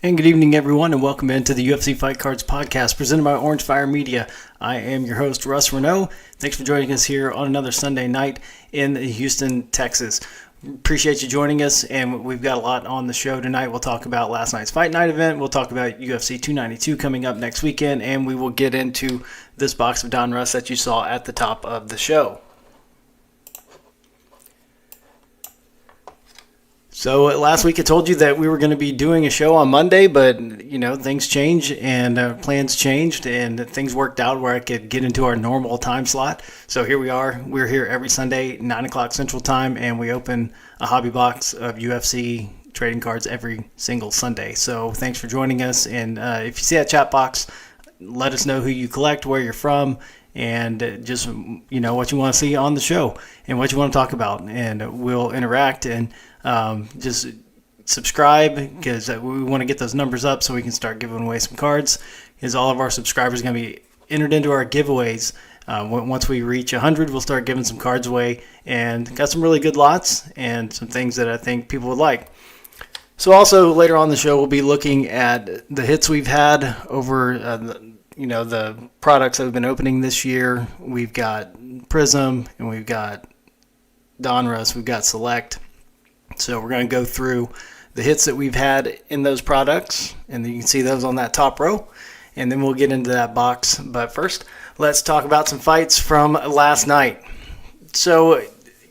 And good evening, everyone, and welcome into the UFC Fight Cards podcast presented by Orange Fire Media. I am your host, Russ Renault. Thanks for joining us here on another Sunday night in Houston, Texas. Appreciate you joining us, and we've got a lot on the show tonight. We'll talk about last night's Fight Night event. We'll talk about UFC 292 coming up next weekend, and we will get into this box of Donruss that you saw at the top of the show. So last week I told you that we were going to be doing a show on Monday, but things change and plans changed and things worked out where I could get into our normal time slot. So here we are. We're here every Sunday, 9 o'clock Central Time, and we open a hobby box of UFC trading cards every single Sunday. So thanks for joining us. And if you see that chat box, let us know who you collect, where you're from, and just what you want to see on the show and what you want to talk about, and we'll interact and just subscribe because we want to get those numbers up so we can start giving away some cards, because all of our subscribers are going to be entered into our giveaways. Once we reach 100, we'll start giving some cards away, and got some really good lots and some things that I think people would like. So also later on the show, we'll be looking at the hits we've had over the products that have been opening this year. We've got Prism and we've got Donruss, we've got Select. So we're going to go through the hits that we've had in those products, and you can see those on that top row, and then we'll get into that box. But first, let's talk about some fights from last night. So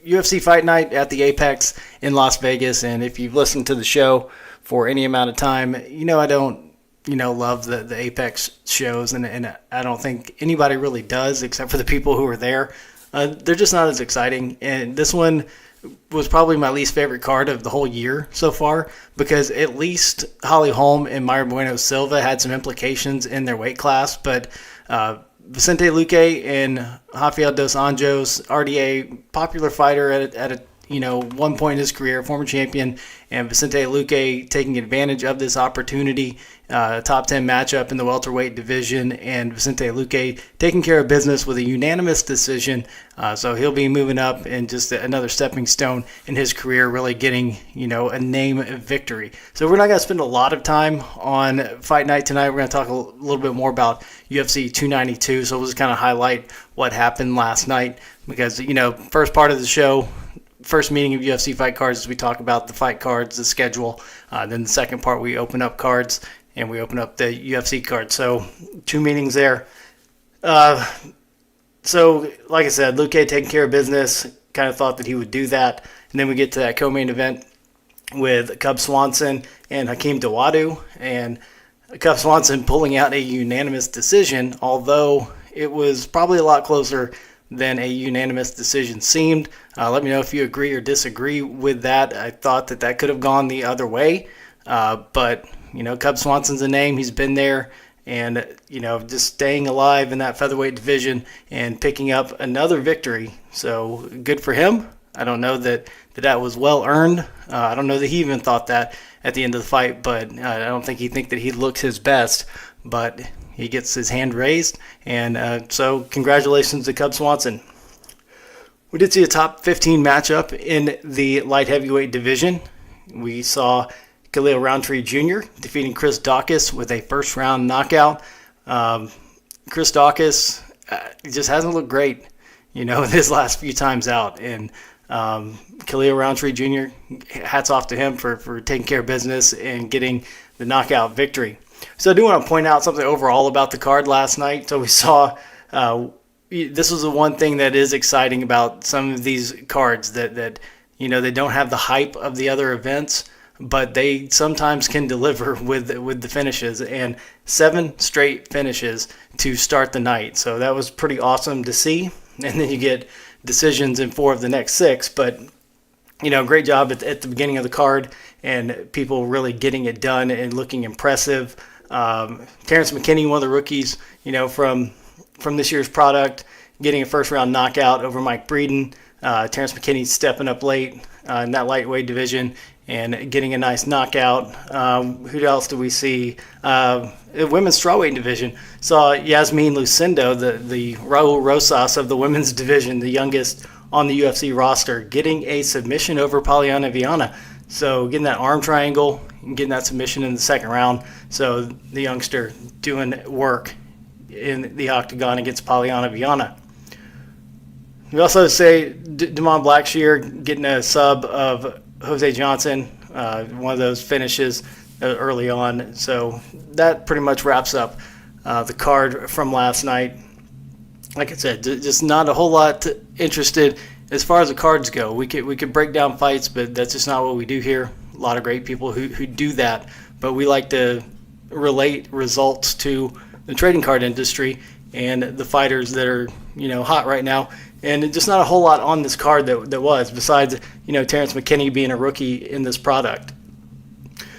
UFC Fight Night at the Apex in Las Vegas, and if you've listened to the show for any amount of time, I don't love the Apex shows, and I don't think anybody really does except for the people who are there. They're just not as exciting, and this one was probably my least favorite card of the whole year so far, because at least Holly Holm and Mayra Bueno Silva had some implications in their weight class, but Vicente Luque and Rafael dos Anjos, already a popular fighter at one point in his career, former champion, and Vicente Luque taking advantage of this opportunity, top 10 matchup in the welterweight division, and Vicente Luque taking care of business with a unanimous decision. So he'll be moving up and just another stepping stone in his career, really getting, a name victory. So we're not going to spend a lot of time on Fight Night tonight. We're going to talk a little bit more about UFC 292. So we'll just kind of highlight what happened last night, because, first part of the show, first meeting of UFC Fight Cards, is we talk about the fight cards, the schedule. Then the second part, we open up cards and we open up the UFC cards. So 2 meetings there. So like I said, Luque taking care of business. Kind of thought that he would do that. And then we get to that co-main event with Cub Swanson and Hakeem Dawodu. And Cub Swanson pulling out a unanimous decision, although it was probably a lot closer than a unanimous decision seemed. Let me know if you agree or disagree with that. I thought that could have gone the other way. But, Cub Swanson's a name. He's been there, and, just staying alive in that featherweight division and picking up another victory. So good for him. I don't know that was well earned. I don't know that he even thought that at the end of the fight, but I don't think that he looks his best. But he gets his hand raised, and so congratulations to Cub Swanson. We did see a top 15 matchup in the light heavyweight division. We saw Khalil Roundtree Jr. defeating Chris Daukaus with a first-round knockout. Chris Daukaus just hasn't looked great, his last few times out, and Khalil Roundtree Jr., hats off to him for taking care of business and getting the knockout victory. So I do want to point out something overall about the card last night. So we saw this was the one thing that is exciting about some of these cards, that they don't have the hype of the other events, but they sometimes can deliver with the finishes, and 7 straight finishes to start the night. So that was pretty awesome to see. And then you get decisions in 4 of the next 6, but great job at the beginning of the card, and people really getting it done and looking impressive. Terrence McKinney, one of the rookies, from this year's product, getting a first-round knockout over Mike Breeden. Terrence McKinney stepping up late in that lightweight division and getting a nice knockout. Who else do we see? Women's strawweight division. Saw Yasmin Lucindo, the Raul Rosas of the women's division, the youngest on the UFC roster, getting a submission over Polyana Viana. So getting that arm triangle and getting that submission in the second round. So the youngster doing work in the octagon against Polyana Viana. We also say Damon Blackshear getting a sub of Jose Johnson, one of those finishes early on. So that pretty much wraps up the card from last night. Like I said, just not a whole lot interested as far as the cards go. We could break down fights, but that's just not what we do here. A lot of great people who do that, but we like to relate results to the trading card industry and the fighters that are hot right now. And just not a whole lot on this card that was, besides Terrence McKinney being a rookie in this product.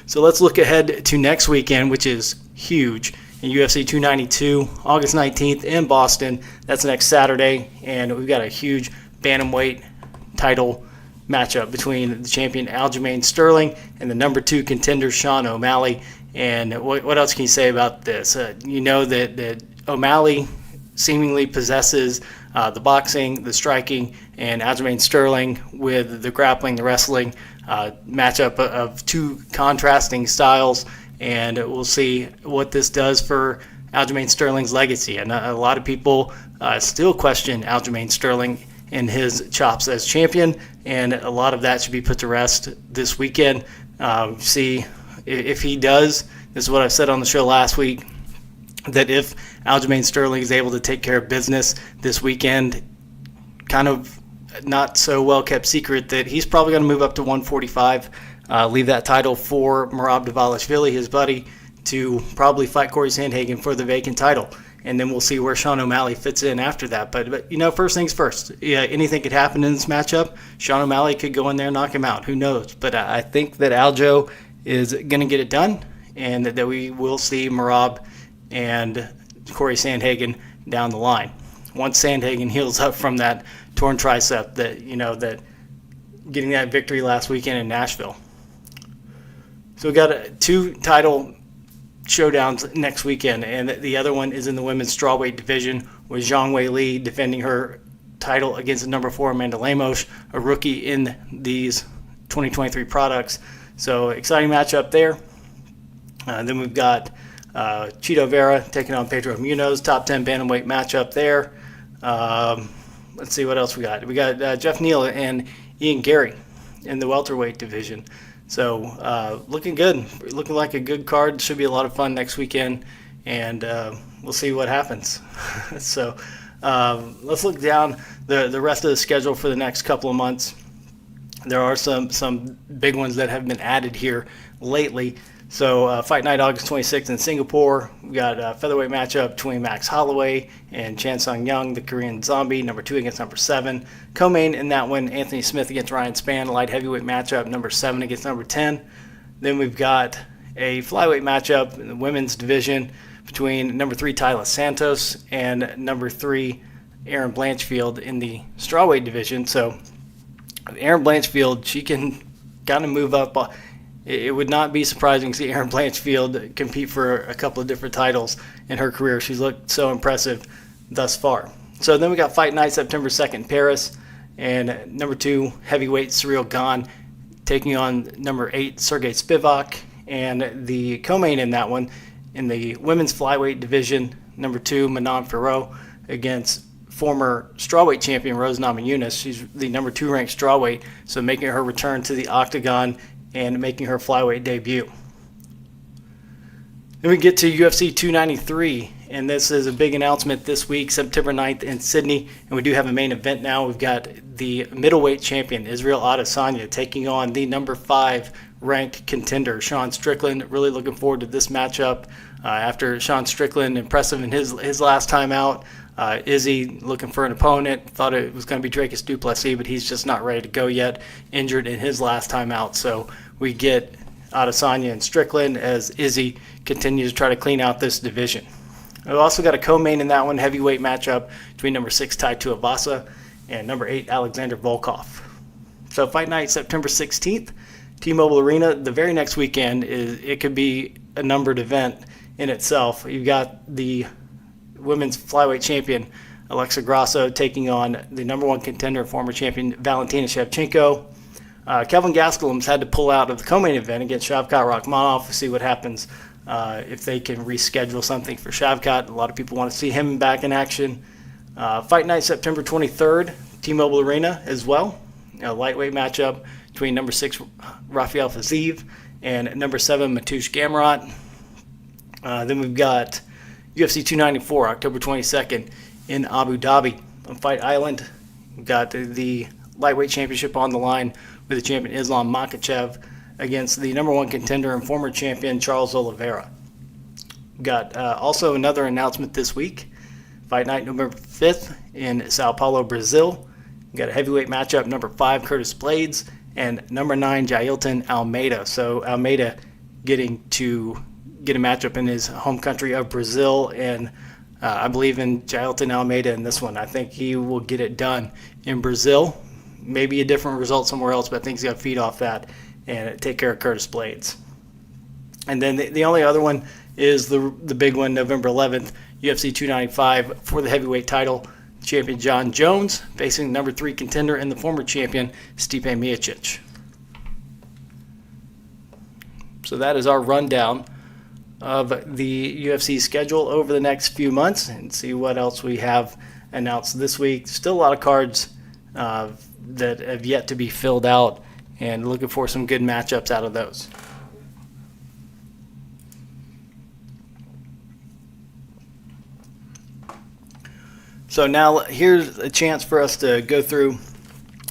So let's look ahead to next weekend, which is huge. In UFC 292, August 19th in Boston. That's next Saturday, and we've got a huge bantamweight title matchup between the champion Aljamain Sterling and the number 2 contender Sean O'Malley. And what else can you say about this? That O'Malley seemingly possesses the boxing, the striking, and Aljamain Sterling with the grappling, the wrestling matchup of two contrasting styles. And we'll see what this does for Aljamain Sterling's legacy. And a lot of people still question Aljamain Sterling and his chops as champion, and a lot of that should be put to rest this weekend. See if he does. This is what I said on the show last week, that if Aljamain Sterling is able to take care of business this weekend, kind of not so well kept secret that he's probably going to move up to 145, leave that title for Merab Dvalishvili, his buddy, to probably fight Corey Sandhagen for the vacant title. And then we'll see where Sean O'Malley fits in after that. But first things first. Yeah, anything could happen in this matchup. Sean O'Malley could go in there and knock him out. Who knows? But I think that Aljo is going to get it done, and that we will see Merab and Corey Sandhagen down the line. Once Sandhagen heals up from that torn tricep, that getting that victory last weekend in Nashville. So we got 2 title showdowns next weekend, and the other one is in the women's strawweight division with Zhang Wei Li defending her title against the number 4 Amanda Lemos, a rookie in these 2023 products. So exciting matchup there. Then we've got Chito Vera taking on Pedro Munoz, top 10 bantamweight matchup there. Let's see what else we got. We got Jeff Neal and Ian Gary in the welterweight division. So looking good, looking like a good card. Should be a lot of fun next weekend, and we'll see what happens. So let's look down the rest of the schedule for the next couple of months. There are some big ones that have been added here lately. So Fight Night August 26th in Singapore. We got a featherweight matchup between Max Holloway and Chan Sung Young, the Korean Zombie, number 2 against number 7. Co-main in that one, Anthony Smith against Ryan Spann, light heavyweight matchup, number 7 against number 10. Then we've got a flyweight matchup in the women's division between number 3 Tyler Santos and number 3 Erin Blanchfield in the strawweight division. So Erin Blanchfield, she can kind of move up. It would not be surprising to see Erin Blanchfield compete for a couple of different titles in her career. She's looked so impressive thus far. So then we got Fight Night September 2nd in Paris, and number 2 heavyweight Cyril Gane taking on number 8 Sergey Spivak, and the co-main in that one in the women's flyweight division, number 2 Manon Fiorot against former strawweight champion Rose Namajunas. She's the number 2 ranked strawweight, so making her return to the octagon and making her flyweight debut. Then we get to UFC 293, and this is a big announcement this week, September 9th in Sydney, and we do have a main event now. We've got the middleweight champion, Israel Adesanya, taking on the number 5 ranked contender, Sean Strickland. Really looking forward to this matchup. After Sean Strickland, impressive in his last time out. Izzy looking for an opponent. Thought it was going to be Dracus du Plessis, but he's just not ready to go yet. Injured in his last time out. So we get Adesanya and Strickland as Izzy continues to try to clean out this division. We've also got a co-main in that one, heavyweight matchup between number 6 Tai Tuivasa and number 8 Alexander Volkov. So Fight Night September 16th, T-Mobile Arena. The very next weekend, it could be a numbered event in itself. You've got the women's flyweight champion Alexa Grasso taking on the number 1 contender, former champion Valentina Shevchenko. Kelvin Gastelum's had to pull out of the co-main event against Shavkat Rakhmonov. We'll see what happens if they can reschedule something for Shavkat. A lot of people want to see him back in action. Fight night September 23rd, T-Mobile Arena as well. A lightweight matchup between number 6 Rafael Fiziev and number 7 Mateusz Gamrot. Then we've got UFC 294, October 22nd in Abu Dhabi on Fight Island. We've got the lightweight championship on the line with the champion Islam Makhachev against the number 1 contender and former champion Charles Oliveira. We've got also another announcement this week. Fight night November 5th in Sao Paulo, Brazil. We've got a heavyweight matchup, number 5 Curtis Blades and number 9 Jailton Almeida. So Almeida getting to get a matchup in his home country of Brazil, and I believe in Jailton Almeida in this one. I think he will get it done in Brazil. Maybe a different result somewhere else, but I think he's got to feed off that and take care of Curtis Blades. And then the only other one is the big one, November 11th, UFC 295 for the heavyweight title. Champion John Jones facing number 3 contender and the former champion Stipe Miocic. So that is our rundown of the UFC schedule over the next few months, and see what else we have announced this week. Still a lot of cards that have yet to be filled out, and looking for some good matchups out of those. So now here's a chance for us to go through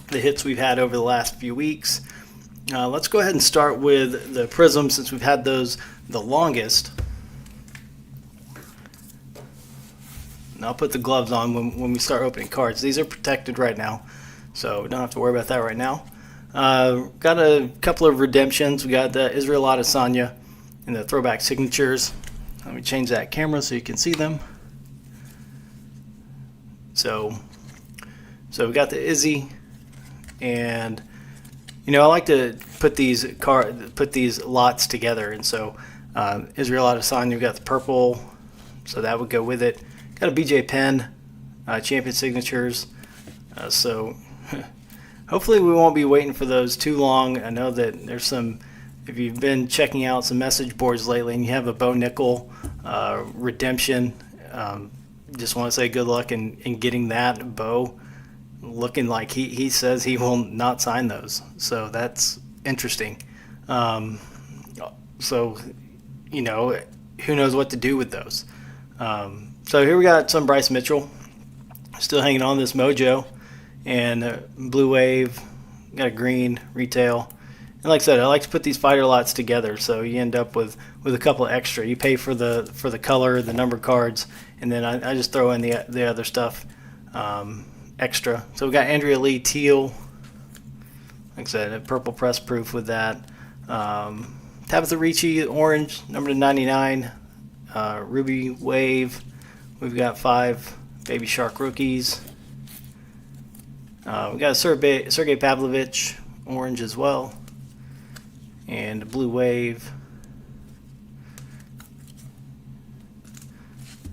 the hits we've had over the last few weeks. Let's go ahead and start with the Prism, since we've had those the longest. And I'll put the gloves on when we start opening cards. These are protected right now, so don't have to worry about that right now. Got a couple of redemptions. We got the Israel Adesanya and the throwback signatures. Let me change that camera so you can see them. So we got the Izzy, and I like to put these lots together, and so Israel Adesanya, we got the purple, so that would go with it. Got a BJ Penn, champion signatures, so hopefully we won't be waiting for those too long. I know that there's some, if you've been checking out some message boards lately and you have a Bo Nickel redemption, just want to say good luck in getting that. Bo looking like he says he will not sign those, so that's interesting. So who knows what to do with those. So here we got some Bryce Mitchell still hanging on this mojo, and Blue Wave, got a green retail. And like I said, I like to put these fighter lots together, so you end up with a couple extra. You pay for the color, the number cards, and then I just throw in the other stuff extra. So we got Andrea Lee teal, like I said, a purple press proof with that. Tabitha Ricci orange, number 99, Ruby Wave. We've got 5 Baby Shark rookies. We got a Sergey Pavlovich orange as well, and a Blue Wave.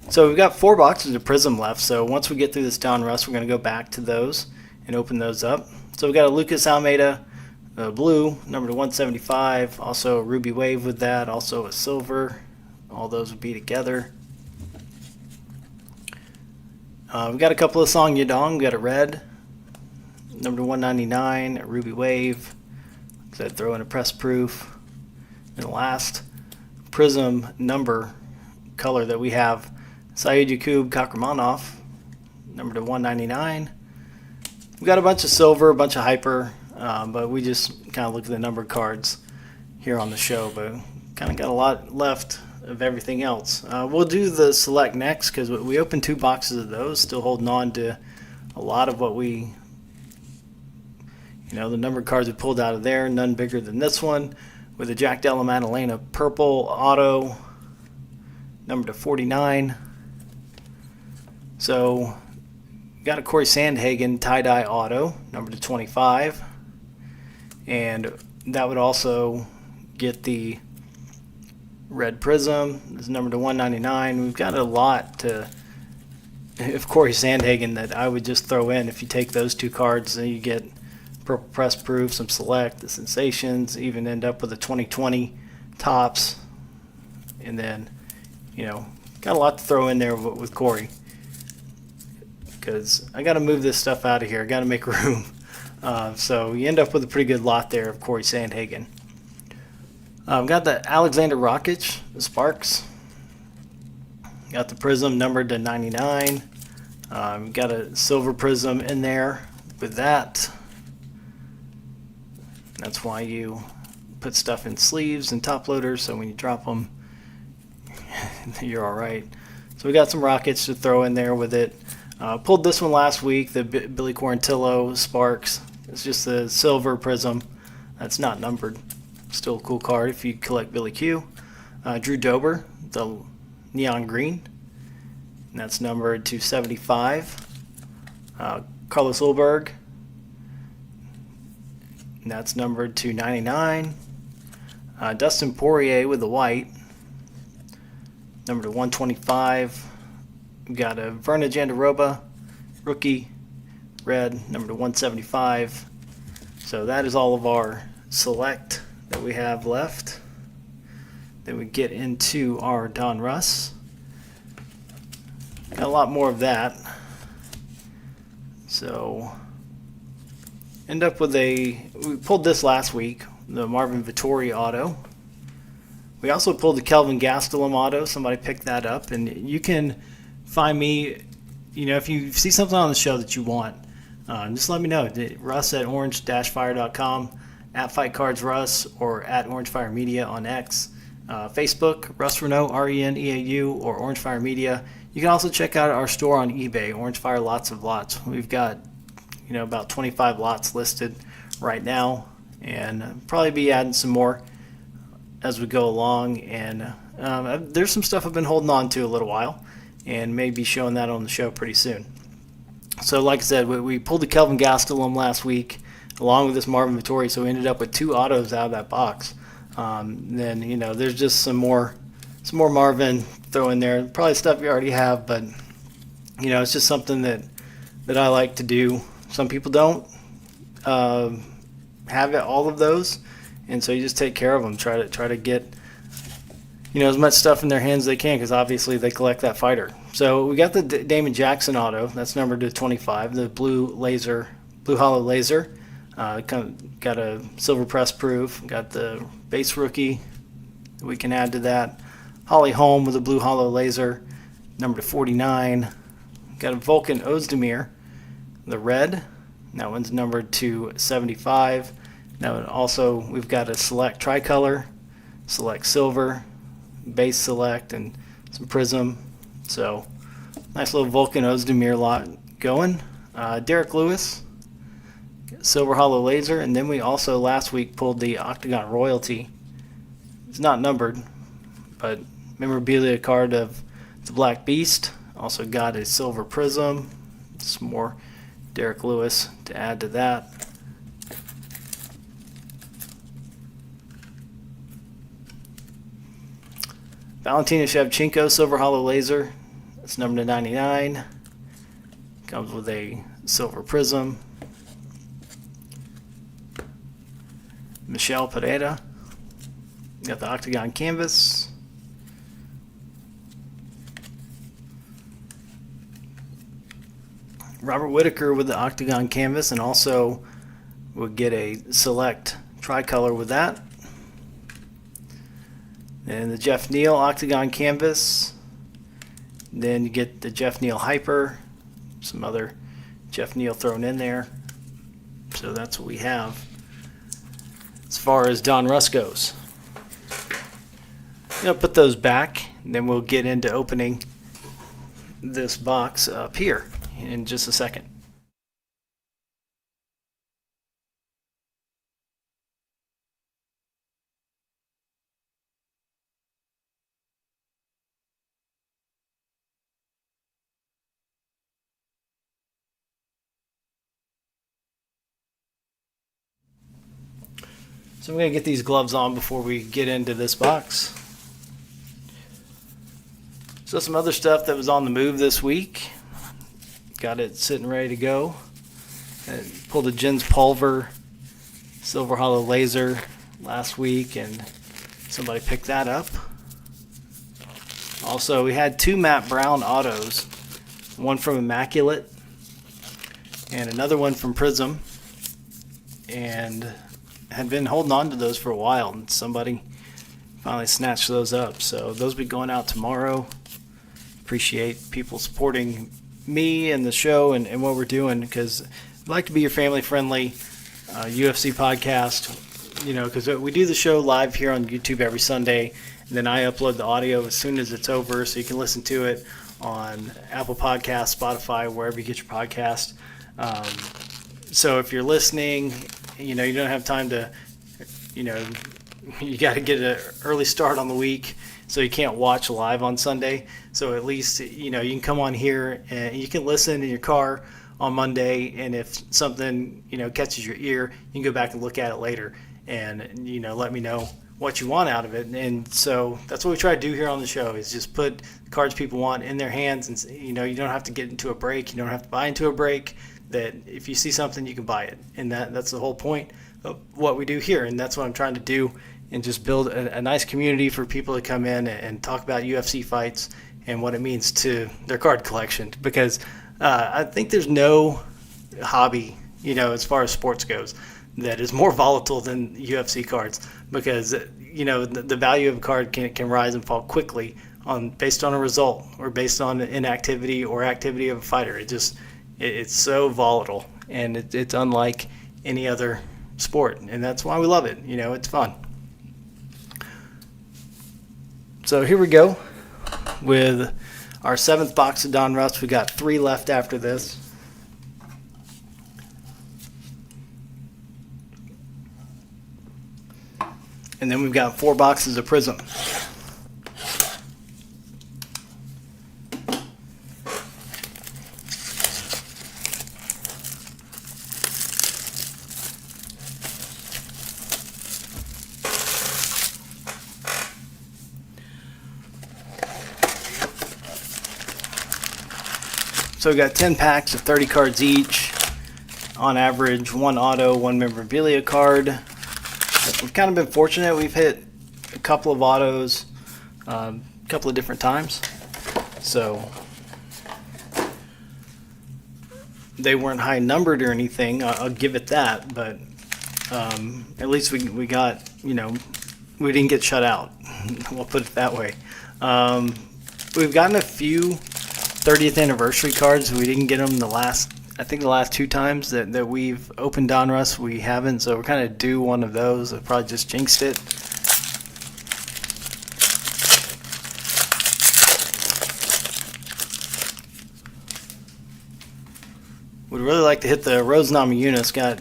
So we've got 4 boxes of Prism left, so once we get through this Donruss, we're going to go back to those and open those up. So we've got a Lucas Almeida blue, number to 175, also a Ruby Wave with that, also a silver. All those would be together. We've got a couple of Song Yadong. We've got a red, number to 199, a Ruby Wave. So I'd throw in a press proof. And the last Prism number color that we have, Saeed Yakub Kakramanov, number to 199. We've got a bunch of silver, a bunch of hyper, but we just kind of look at the numbered cards here on the show, but kind of got a lot left of everything else. We'll do the select next, because we opened 2 boxes of those, still holding on to a lot of what we, the numbered cards we pulled out of there, none bigger than this one, with a Jack Della Maddalena purple auto, number to 49. So got a Corey Sandhagen tie-dye auto, number to 25, and that would also get the red Prism. This is number to 199. We've got a lot of Corey Sandhagen that I would just throw in. If you take those 2 cards, then you get purple press proof, some select, the sensations, even end up with a 2020 tops, and then, you know, got a lot to throw in there with Corey, because I got to move this stuff out of here. I got to make room. So you end up with a pretty good lot there of Corey Sandhagen. I've got the Alexander Rockets, the Sparks. Got the Prism numbered to 99. Got a silver Prism in there with that. That's why you put stuff in sleeves and top loaders, so when you drop them, you're all right. So we got some Rockets to throw in there with it. Pulled this one last week, the Billy Quarantillo Sparks. It's just the silver Prism. That's not numbered. Still a cool card if you collect Billy Q. Drew Dober, the neon green. And that's numbered to 75. Carlos Ulberg. And that's numbered to 99. Dustin Poirier with the white. Numbered to 125. We've got a Verna Jandaroba, rookie, red, number to 175. So that is all of our select that we have left. Then we get into our Donruss. Got a lot more of that. So end up with we pulled this last week, the Marvin Vittori auto. We also pulled the Kelvin Gastelum auto. Somebody picked that up, and you can find me, you know, if you see something on the show that you want, just let me know. Russ at orange-fire.com, at FightCardsRuss, or at OrangeFire Media on X. Facebook, Russ Renault, RENEAU, or Orange Fire Media. You can also check out our store on eBay, Orange Fire Lots of Lots. We've got, you know, about 25 lots listed right now, and probably be adding some more as we go along. And there's some stuff I've been holding on to a little while, and maybe showing that on the show pretty soon. So like I said, we pulled the Kelvin Gastelum last week along with this Marvin Vittori, so we ended up with 2 autos out of that box. Then, you know, there's just some more Marvin throw in there, probably stuff you already have, but, you know, it's just something that I like to do. Some people don't have all of those, and so you just take care of them, try to get, you know, as much stuff in their hands as they can, because obviously they collect that fighter. So we got the Damon Jackson auto. That's numbered to 25. The blue hollow laser. Got a silver press proof. Got the base rookie that we can add to that. Holly Holm with a blue hollow laser. Number to 49. Got a Vulcan Ozdemir. The red. That one's numbered to 75. Now also we've got a select tricolor, select silver, base select, and some prism. So nice little Vulcan Ozdemir lot going. Derek Lewis, silver hollow laser, and then we also last week pulled the Octagon Royalty. It's not numbered, but memorabilia card of the Black Beast. Also got a silver prism, some more Derek Lewis to add to that. Valentina Shevchenko silver hollow laser. It's numbered to 99. Comes with a silver prism. Michelle Pereira. Got the Octagon canvas. Robert Whitaker with the Octagon canvas, and also we'll get a select tricolor with that. And the Jeff Neal Octagon canvas. Then you get the Jeff Neal Hyper, some other Jeff Neal thrown in there. So that's what we have as far as Donruss goes. I'm going to put those back, and then we'll get into opening this box up here in just a second. So I'm going to get these gloves on before we get into this box. So some other stuff that was on the move this week. Got it sitting ready to go. Pulled a Jens Pulver Silver Hollow Laser last week, and somebody picked that up. Also, we had 2 Matt Brown autos, one from Immaculate and another one from Prism, and had been holding on to those for a while, and somebody finally snatched those up. So those will be going out tomorrow. Appreciate people supporting me and the show and what we're doing, because I'd like to be your family-friendly UFC podcast, because we do the show live here on YouTube every Sunday, and then I upload the audio as soon as it's over, so you can listen to it on Apple Podcasts, Spotify, wherever you get your podcast. So if you're listening, you don't have time to, you got to get an early start on the week, so you can't watch live on Sunday. So at least, you can come on here and you can listen in your car on Monday, and if something, catches your ear, you can go back and look at it later and, let me know what you want out of it. And so that's what we try to do here on the show, is just put the cards people want in their hands, and, you don't have to get into a break. You don't have to buy into a break. That if you see something, you can buy it. And that's the whole point of what we do here. And that's what I'm trying to do, and just build a nice community for people to come in and talk about UFC fights and what it means to their card collection. Because I think there's no hobby, as far as sports goes, that is more volatile than UFC cards, because, the value of a card can rise and fall quickly based on a result or based on inactivity or activity of a fighter. It's so volatile, and it's unlike any other sport, and that's why we love it. It's fun. So here we go with our 7th box of Donruss. We got 3 left after this. And then we've got 4 boxes of Prism. So we got 10 packs of 30 cards each. On average, 1 auto, 1 memorabilia card. We've kind of been fortunate. We've hit a couple of autos a couple of different times. So they weren't high numbered or anything. I'll give it that. But at least we got, we didn't get shut out. We'll put it that way. We've gotten a few 30th anniversary cards. We didn't get them the last 2 times that we've opened Donruss. We haven't, so we're kind of due one of those. I probably just jinxed it. Would really like to hit the Rose Namajunas. Got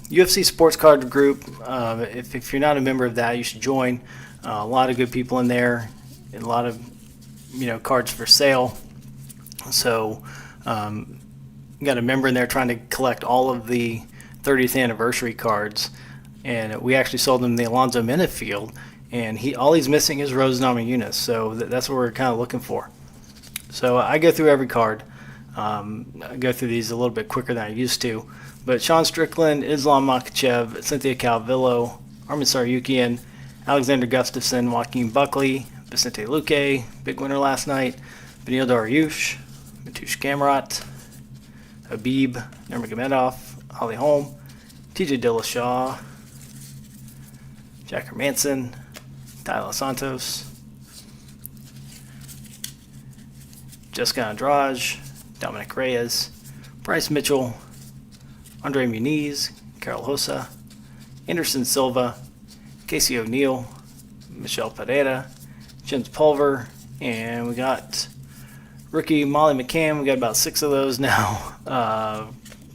UFC Sports Card Group. If you're not a member of that, you should join. A lot of good people in there, and a lot of cards for sale. So got a member in there trying to collect all of the 30th anniversary cards, and we actually sold him the Alonzo Menifield, and all he's missing is Rose Namajunas. So that's what we're kind of looking for. So I go through every card. I go through these a little bit quicker than I used to. But Sean Strickland, Islam Makhachev, Cynthia Calvillo, Armin Saryukian, Alexander Gustafsson, Joaquin Buckley, Vicente Luque, big winner last night, Benil Dariush, Matush Gamrot, Habib Nurmagomedov, Holly Holm, TJ Dillashaw, Jack Hermanson, Tyler Santos, Jessica Andrade, Dominic Reyes, Bryce Mitchell, Andre Muniz, Carol Hossa, Anderson Silva, Casey O'Neill, Michelle Pereira, Jens Pulver, and we got rookie Molly McCann. We got about 6 of those now.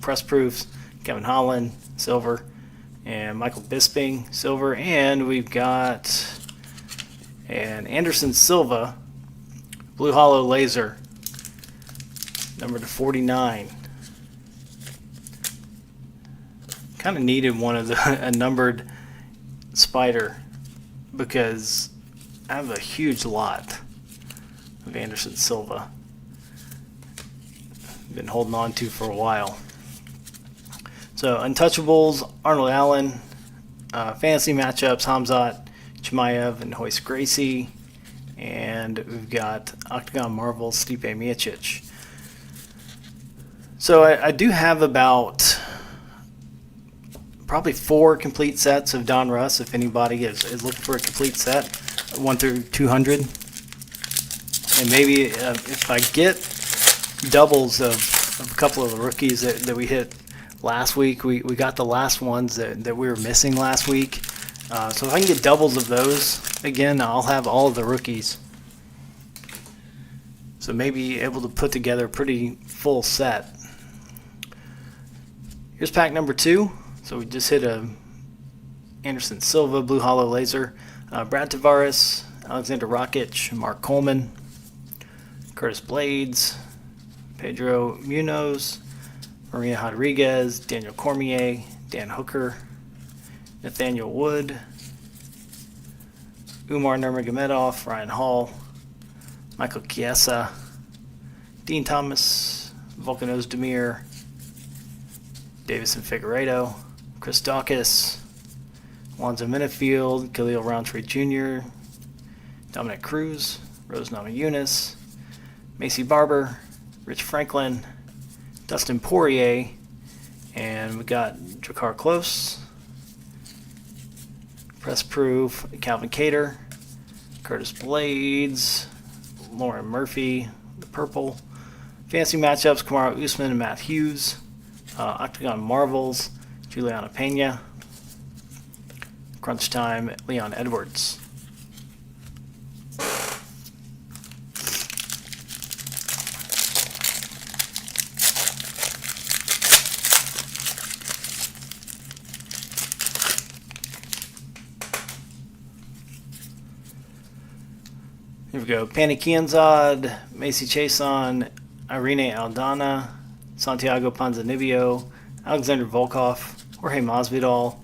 Press proofs, Kevin Holland, silver, and Michael Bisping, silver, and we've got an Anderson Silva Blue Hollow Laser, number to 49. Kind of needed one of a numbered spider, because I have a huge lot of Anderson Silva. Been holding on to for a while. So Untouchables, Arnold Allen, fantasy matchups, Hamzat, Chimaev, and Royce Gracie. And we've got Octagon Marvel, Stipe Miocic. So I do have about probably 4 complete sets of Donruss if anybody is looking for a complete set, 1 through 200. And maybe if I get doubles of a couple of the rookies that we hit last week, we got the last ones that we were missing last week. So if I can get doubles of those, again, I'll have all of the rookies. So maybe able to put together a pretty full set. Here's pack number 2. So we just hit a Anderson Silva, Blue Hollow Laser, Brad Tavares, Alexander Rakic, Mark Coleman, Curtis Blades, Pedro Munoz, Maria Rodriguez, Daniel Cormier, Dan Hooker, Nathaniel Wood, Umar Nurmagomedov, Ryan Hall, Michael Chiesa, Dean Thomas, Volkan Ozdemir, Davison Figueiredo, Chris Dawkins, Alonzo Minifield, Khalil Roundtree Jr., Dominic Cruz, Rose Namajunas, Macy Barber, Rich Franklin, Dustin Poirier, and we got Drakkar Klose, Press Proof, Calvin Cater, Curtis Blades, Lauren Murphy, the purple. Fantasy matchups, Kamaru Usman and Matt Hughes. Octagon Marvels, Juliana Pena. Crunch Time, Leon Edwards. Here we go. Pani Kianzad, Macy Chason, Irene Aldana, Santiago Ponzinibbio, Alexander Volkov, Jorge Masvidal,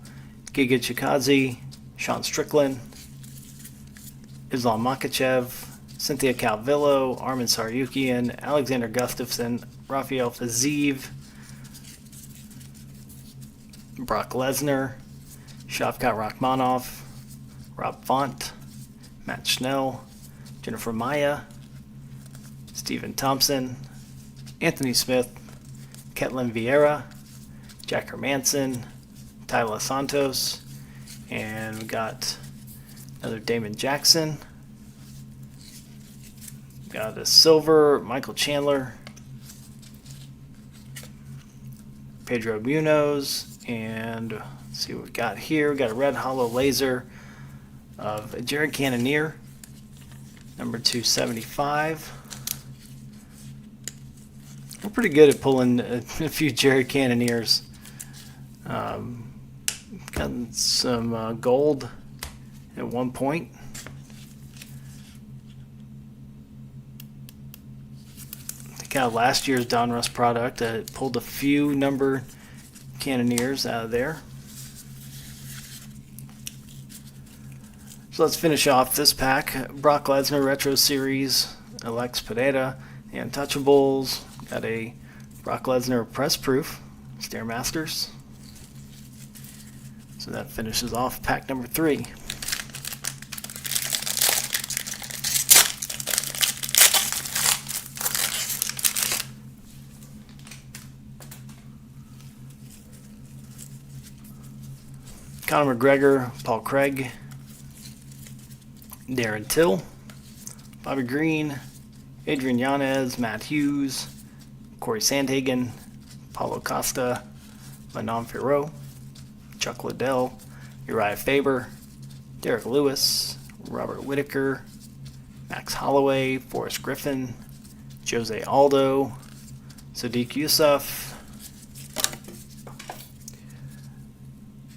Giga Chikadze, Sean Strickland, Islam Makhachev, Cynthia Calvillo, Armin Saryukian, Alexander Gustafsson, Rafael Fiziev, Brock Lesnar, Shavkat Rakhmonov, Rob Font, Matt Schnell, Jennifer Maya, Stephen Thompson, Anthony Smith, Ketlin Vieira, Jack Hermanson, Tyler Santos, and we got another Damon Jackson. Got a silver Michael Chandler, Pedro Munoz, and let's see what we got here. We got a red hollow laser of Jared Cannonier, number 275. We're pretty good at pulling a few Jared Cannoniers. Got some gold at one point. I think out of last year's Donruss product, I pulled a few number Cannoniers out of there. So let's finish off this pack. Brock Lesnar Retro Series, Alex Pereira, the Untouchables. Got a Brock Lesnar Press Proof, Stairmasters. So that finishes off pack number 3. Conor McGregor, Paul Craig, Darren Till, Bobby Green, Adrian Yanez, Matt Hughes, Corey Sandhagen, Paulo Costa, Manon Ferro, Chuck Liddell, Uriah Faber, Derek Lewis, Robert Whitaker, Max Holloway, Forrest Griffin, Jose Aldo, Sadiq Youssef,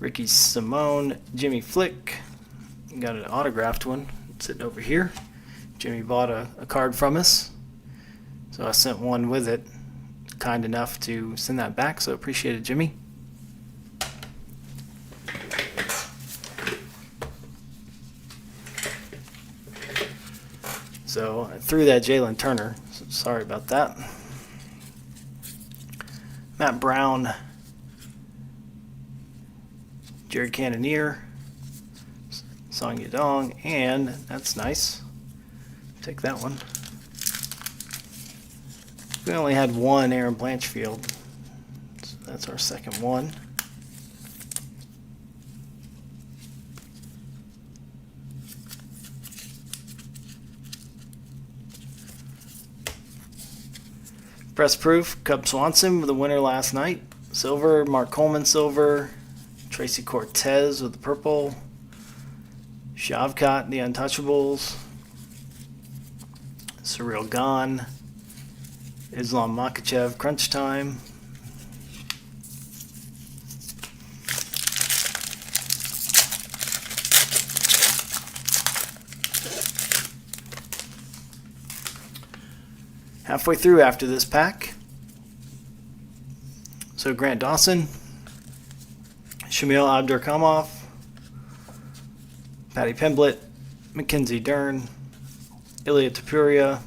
Ricky Simone, Jimmy Flick. Got an autographed one sitting over here. Jimmy bought a card from us, so I sent one with it. Kind enough to send that back, so appreciate it, Jimmy. So I threw that Jalen Turner, so sorry about that. Matt Brown, Jared Cannonier, Song Yadong, and that's nice. Take that one. We only had one Aaron Blanchfield, so that's our second one. Press Proof, Cub Swanson with the winner last night. Silver, Mark Coleman silver. Tracy Cortez with the purple. Shavkat, the Untouchables. Surreal Gone. Islam Makhachev, Crunch Time. Halfway through after this pack. So Grant Dawson, Shamil Abdurkhamov, Patty Pimblett, Mackenzie Dern, Ilya Topuria,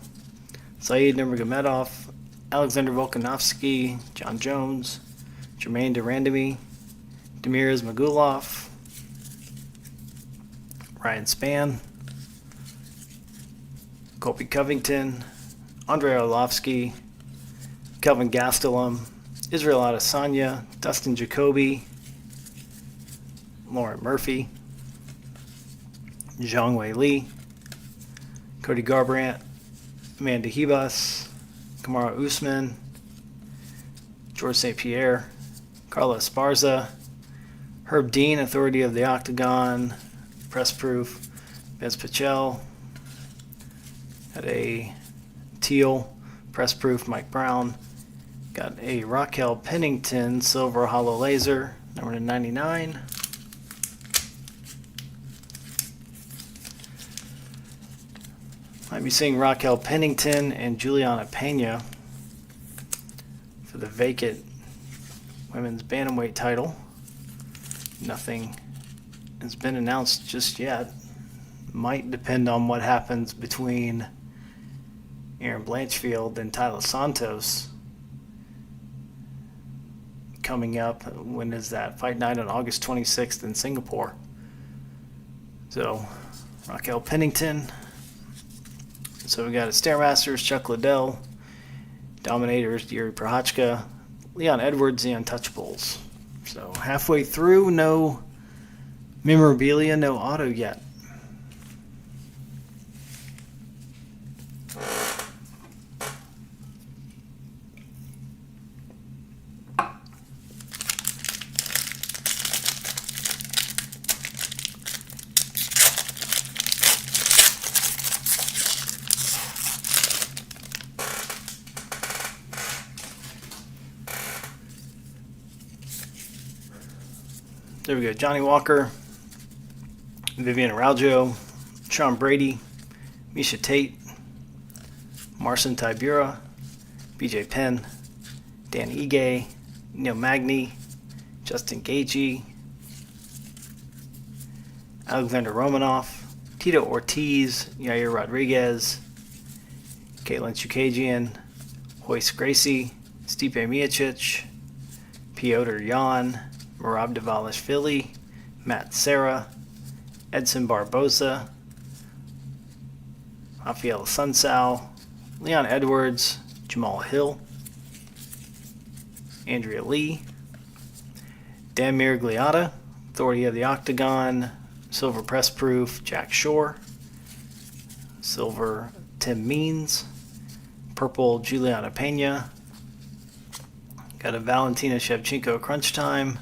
Saeed Nurmagomedov, Alexander Volkanovsky, John Jones, Jermaine Durandamy, Demir Ismagulov, Ryan Spann, Colby Covington, Andrei Arlovsky, Kelvin Gastelum, Israel Adesanya, Dustin Jacoby, Lauren Murphy, Zhang Wei Li, Cody Garbrandt, Amanda Hebus, Kamaru Usman, George St. Pierre, Carlos Esparza, Herb Dean, Authority of the Octagon, Press Proof, Vince Pichel, had a teal, Press Proof, Mike Brown, got a Raquel Pennington silver hollow laser, number 99. Might be seeing Raquel Pennington and Juliana Pena for the vacant women's bantamweight title. Nothing has been announced just yet. Might depend on what happens between Aaron Blanchfield and Tyler Santos coming up. When is that? Fight night on August 26th in Singapore. So, Raquel Pennington. So we got a Stairmasters, Chuck Liddell, Dominators, Yuri Prochazka, Leon Edwards, the Untouchables. So halfway through, no memorabilia, no auto yet. There we go. Johnny Walker, Vivian Araujo, Sean Brady, Misha Tate, Marcin Tybura, BJ Penn, Dan Ige, Neil Magny, Justin Gaethje, Alexander Romanov, Tito Ortiz, Yair Rodriguez, Caitlin Chukagian, Royce Gracie, Stipe Miocic, Piotr Jan, Merab Dvalishvili, Matt Serra, Edson Barboza, Rafael Sunsao, Leon Edwards, Jamal Hill, Andrea Lee, Dan Miragliotta, Authority of the Octagon, Silver Press Proof, Jack Shore, Silver Tim Means, Purple Juliana Pena, got a Valentina Shevchenko Crunch Time,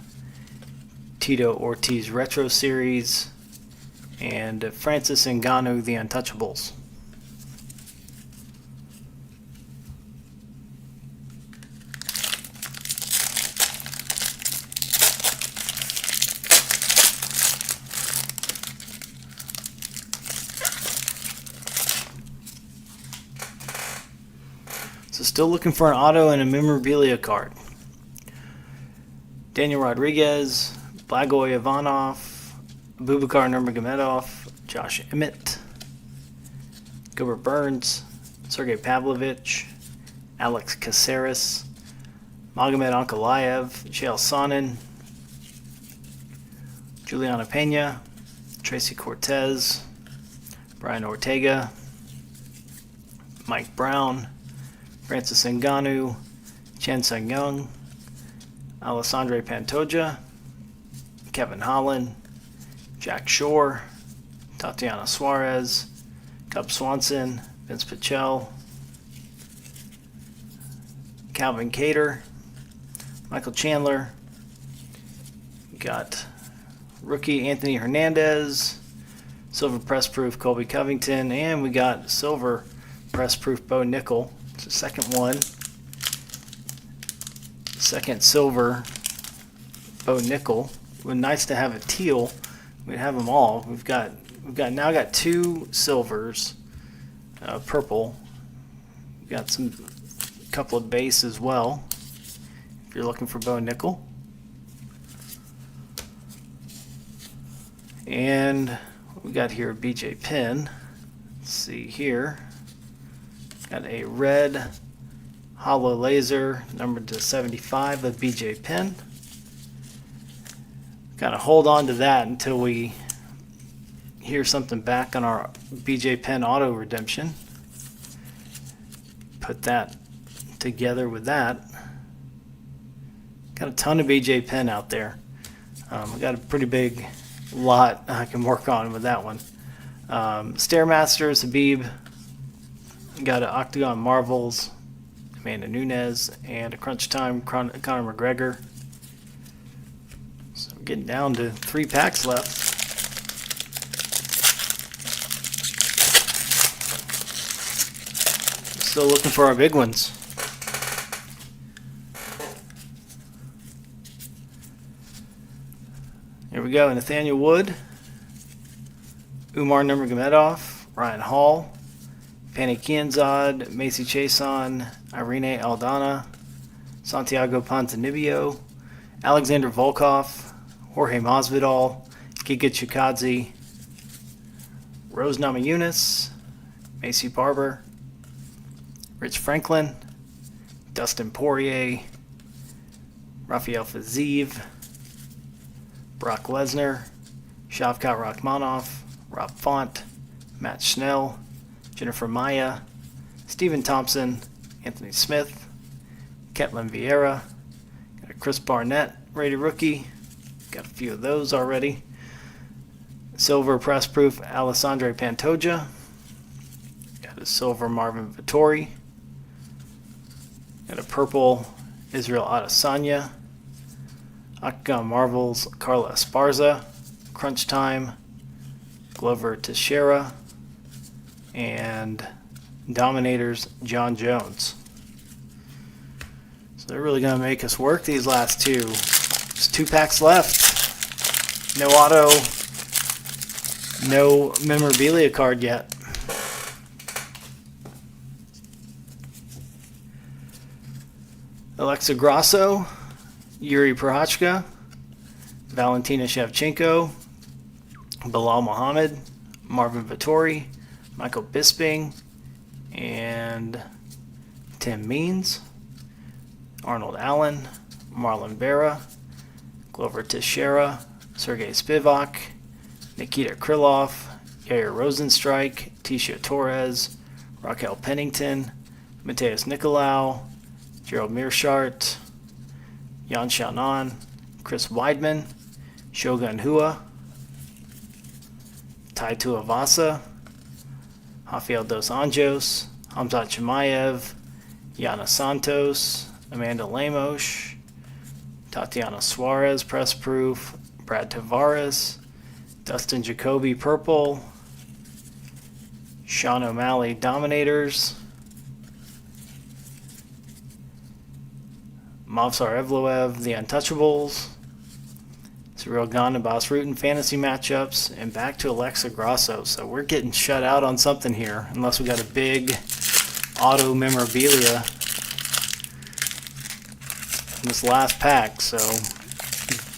Tito Ortiz Retro Series, and Francis Ngannou, the Untouchables. So still looking for an auto and a memorabilia card. Daniel Rodriguez, Blagoy Ivanov, Abubakar Nurmagomedov, Josh Emmett, Gilbert Burns, Sergey Pavlovich, Alex Caceres, Magomed Ankalaev, Chael Sonnen, Juliana Pena, Tracy Cortez, Brian Ortega, Mike Brown, Francis Ngannou, Chen Sung-young, Alessandre Pantoja, Kevin Holland, Jack Shore, Tatiana Suarez, Cub Swanson, Vince Pichel, Calvin Kattar, Michael Chandler. We got rookie Anthony Hernandez, silver press proof Colby Covington, and we got silver press proof Bo Nickel. It's the second one. Second silver Bo Nickel. It would be nice to have a teal. We'd have them all. We've now got two silvers, purple. We've got a couple of base as well. If you're looking for Bo Nickel. And what we got here, BJ Penn. Let's see here. Got a red hollow laser numbered to 75 of BJ Penn. Got to hold on to that until we hear something back on our BJ Penn auto redemption. Put that together with that. Got a ton of BJ Penn out there. We got a pretty big lot I can work on with that one. Stairmasters, Habib. Got an Octagon Marvels, Amanda Nunes, and a Crunch Time Conor McGregor. So we're getting down to 3 packs left. Still looking for our big ones. Here we go. Nathaniel Wood, Umar Nurmagomedov, Ryan Hall, Panny Kianzad, Macy Chason, Irene Aldana, Santiago Ponzinibbio, Alexander Volkov, Jorge Masvidal, Giga Chikadze, Rose Namajunas, Macy Barber, Rich Franklin, Dustin Poirier, Rafael Fiziev, Brock Lesnar, Shavkat Rakhmonov, Rob Font, Matt Schnell, Jennifer Maya, Stephen Thompson, Anthony Smith, Ketlin Vieira, got a Chris Barnett rated rookie, got a few of those already. Silver press proof Alessandro Pantoja, got a silver Marvin Vettori, got a purple Israel Adesanya, Octagon Marvels Carla Esparza, Crunch Time Glover Teixeira, and Dominators John Jones. So they're really going to make us work these last two. There's 2 packs left. No auto, no memorabilia card yet. Alexa Grasso, Yuri Prochazka, Valentina Shevchenko, Bilal Muhammad, Marvin Vettori, Michael Bisping, and Tim Means, Arnold Allen, Marlon Vera, Glover Teixeira, Sergey Spivak, Nikita Krylov, Yair Rosenstrike, Tisha Torres, Raquel Pennington, Mateus Nicolau, Gerald Mearshart, Yan Xiaonan, Chris Weidman, Shogun Hua, Tai Tuivasa, Rafael dos Anjos, Hamzat Chimaev, Yana Santos, Amanda Lemos, Tatiana Suarez press proof, Brad Tavares, Dustin Jacoby purple, Sean O'Malley Dominators, Movsar Evloev The Untouchables, Cyril Gane and Bas Rutten fantasy matchups, and back to Alexa Grasso. So we're getting shut out on something here, unless we got a big auto memorabilia in this last pack. So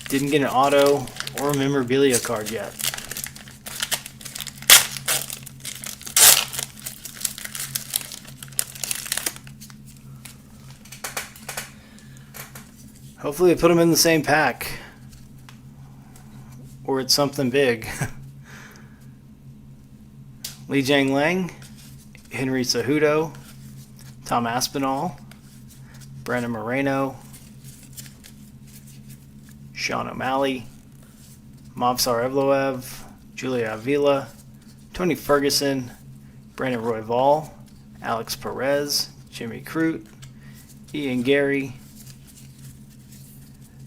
didn't get an auto or a memorabilia card yet. Hopefully they put them in the same pack, or it's something big. Li Jianlang, Henry Cejudo, Tom Aspinall, Brandon Moreno, Sean O'Malley, Movsar Evloev, Julia Avila, Tony Ferguson, Brandon Royval, Alex Perez, Jimmy Crute, Ian Gary,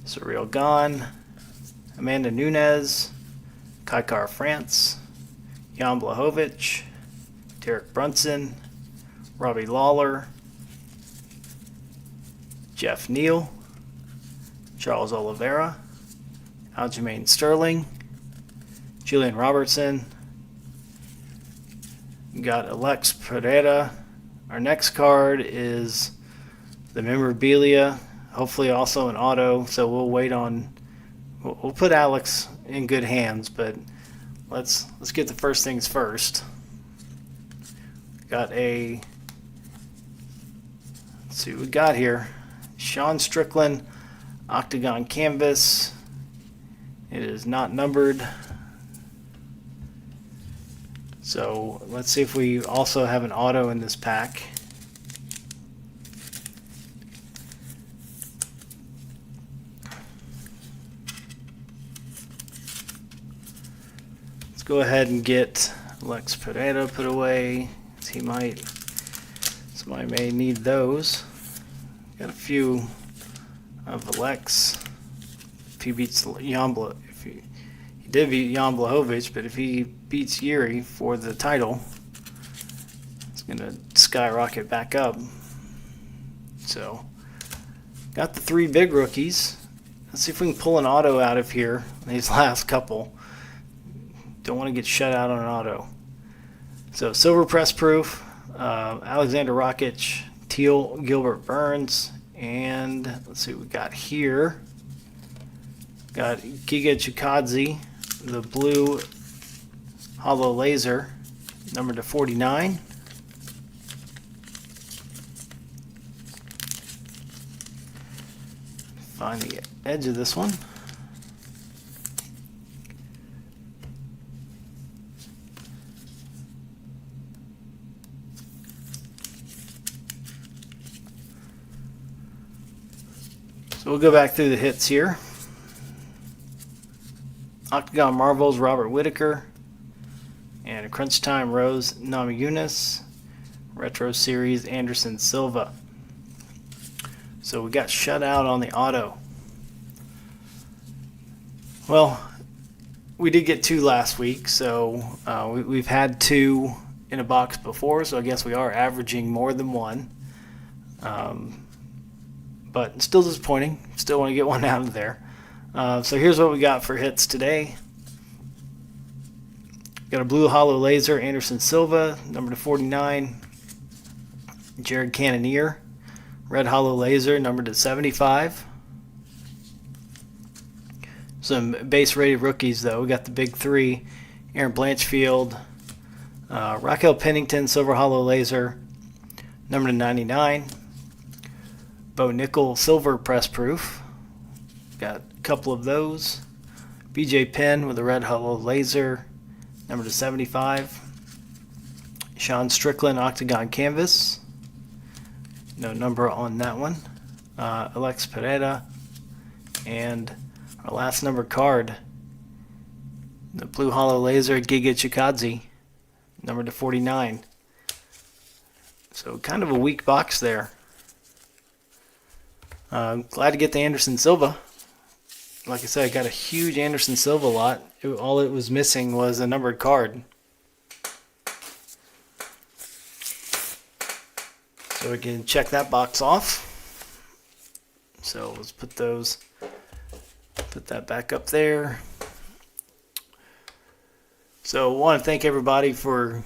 Cyril Gahn, Amanda Nunes, Kaikar France, Jan Blachowicz, Derek Brunson, Robbie Lawler, Jeff Neal, Charles Oliveira, Aljamain Sterling, Julian Robertson. We got Alex Pereira. Our next card is the memorabilia, hopefully also an auto, so we'll wait on, we'll put Alex in good hands, but let's get the first things first. Got a, let's see what we got here. Sean Strickland, Octagon Canvas. It is not numbered. So let's see if we also have an auto in this pack. Let's go ahead and get Alex Pereira put away. Somebody may need those. Got a few of Alex. If he beats Jan, he did beat Jan Blachowicz, but if he beats Yuri for the title, it's gonna skyrocket back up. So, got the 3 big rookies. Let's see if we can pull an auto out of here. These last couple. Don't want to get shut out on an auto. So, silver press proof, Alexander Rakic, Teal Gilbert Burns, and let's see what we got here. Got Giga Chikadze, the blue hollow laser, number to 49. Find the edge of this one. So we'll go back through the hits here. Octagon Marvels, Robert Whitaker. And a Crunch Time Rose, Namajunas. Retro Series, Anderson Silva. So we got shut out on the auto. Well, we did get 2 last week, so we've had 2 in a box before, so I guess we are averaging more than 1. But still disappointing. Still want to get one out of there. So here's what we got for hits today. Got a blue hollow laser, Anderson Silva, number to 49. Jared Cannonier, red hollow laser, number to 75. Some base rated rookies though. We got the big 3. Aaron Blanchfield, Raquel Pennington, silver hollow laser, number to 99. Bo Nickel, silver press proof. Got a couple of those. BJ Penn with a red hollow laser, number to 75. Sean Strickland, Octagon Canvas. No number on that one. Alex Pereira. And our last number card, the blue hollow laser, Giga Chikadze, number to 49. So kind of a weak box there. Glad to get the Anderson Silva. Like I said, I got a huge Anderson Silva lot. All it was missing was a numbered card. So we can check that box off. So let's put that back up there. So I want to thank everybody for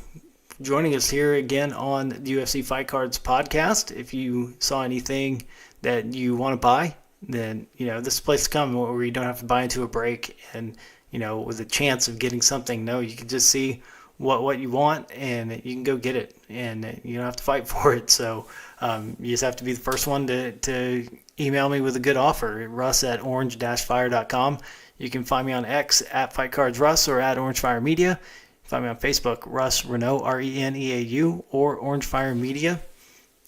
joining us here again on the UFC Fight Cards podcast. If you saw anything that you want to buy, then this is a place to come where you don't have to buy into a break and with a chance of getting something. No, you can just see what you want, and you can go get it, and you don't have to fight for it. So you just have to be the first one to email me with a good offer. Russ@orange-fire.com. You can find me on X at FightCardsRuss or at OrangeFire Media. Find me on Facebook, Russ Renault, Reneau, or Orange Fire Media.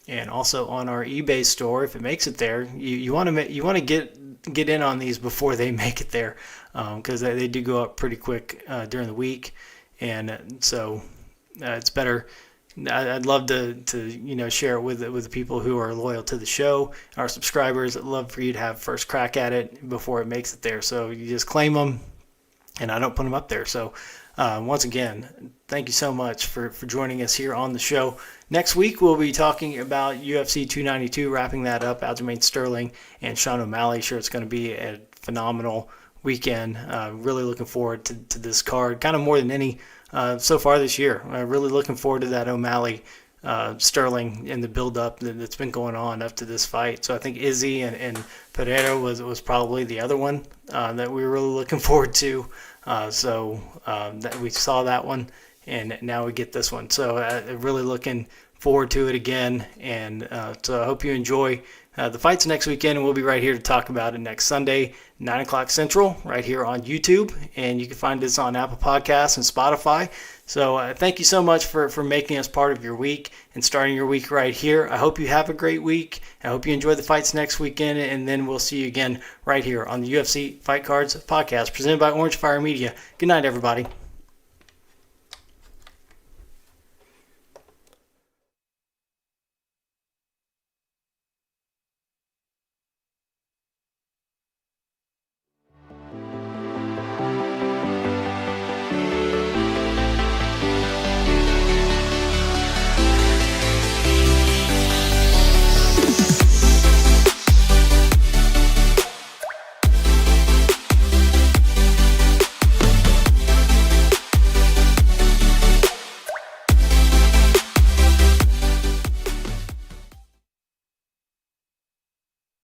And also on our eBay store, if it makes it there, you want to get in on these before they make it there, because they do go up pretty quick during the week, and so it's better. I'd love to share it with the people who are loyal to the show, our subscribers. I'd love for you to have first crack at it before it makes it there. So you just claim them, and I don't put them up there. So once again, thank you so much for joining us here on the show. Next week, we'll be talking about UFC 292, wrapping that up, Aljamain Sterling and Sean O'Malley. Sure, it's going to be a phenomenal weekend. Really looking forward to this card, kind of more than any so far this year. Really looking forward to that O'Malley Sterling and the build-up that's been going on up to this fight. So I think Izzy and Pereira was probably the other one that we were really looking forward to. So that we saw that one, and now we get this one. So really looking forward to it again. And so I hope you enjoy the fights next weekend, and we'll be right here to talk about it next Sunday, 9 o'clock Central, right here on YouTube. And you can find us on Apple Podcasts and Spotify. So thank you so much for making us part of your week and starting your week right here. I hope you have a great week. I hope you enjoy the fights next weekend, and then we'll see you again right here on the UFC Fight Cards Podcast, presented by Orange Fire Media. Good night, everybody.